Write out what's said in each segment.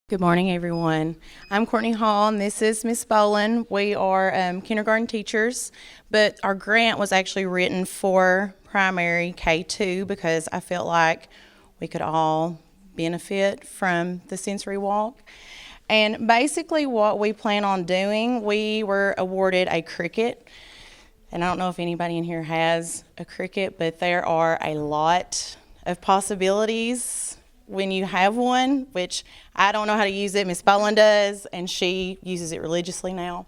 Good morning, everyone. I'm Courtney Hall, and this is Miss Boland. We are kindergarten teachers, but our grant was actually written for primary K-2 because I felt like we could all benefit from the sensory walk. And basically what we plan on doing, we were awarded a Cricut. And I don't know if anybody in here has a Cricut, but there are a lot of possibilities when you have one, which I don't know how to use it. Miss Boland does, and she uses it religiously now.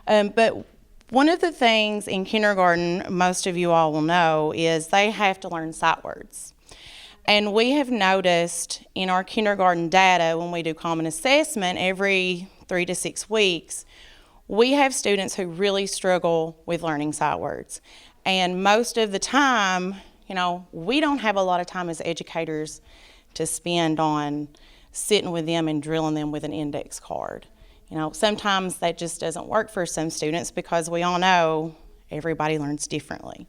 But one of the things in kindergarten, most of you all will know, is they have to learn sight words. And we have noticed in our kindergarten data, when we do common assessment every 3 to 6 weeks, we have students who really struggle with learning sight words. And most of the time, we don't have a lot of time as educators to spend on sitting with them and drilling them with an index card. Sometimes that just doesn't work for some students because we all know everybody learns differently.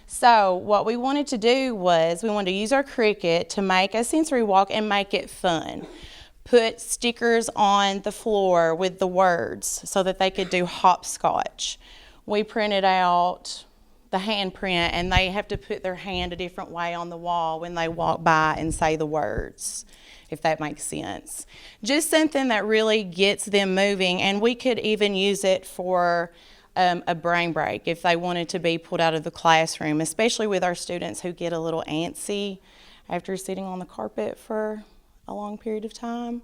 So what we wanted to do was we wanted to use our Cricut to make a sensory walk and make it fun. Put stickers on the floor with the words so that they could do hopscotch. We printed out the handprint, and they have to put their hand a different way on the wall when they walk by and say the words, if that makes sense. Just something that really gets them moving, and we could even use it for a brain break if they wanted to be pulled out of the classroom, especially with our students who get a little antsy after sitting on the carpet for a long period of time.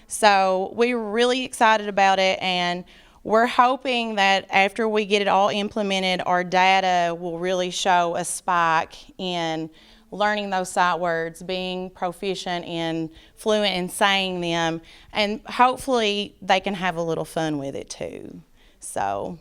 So we're really excited about it, and we're hoping that after we get it all implemented, our data will really show a spike in learning those sight words, being proficient and fluent in saying them, and hopefully they can have a little fun with it too. So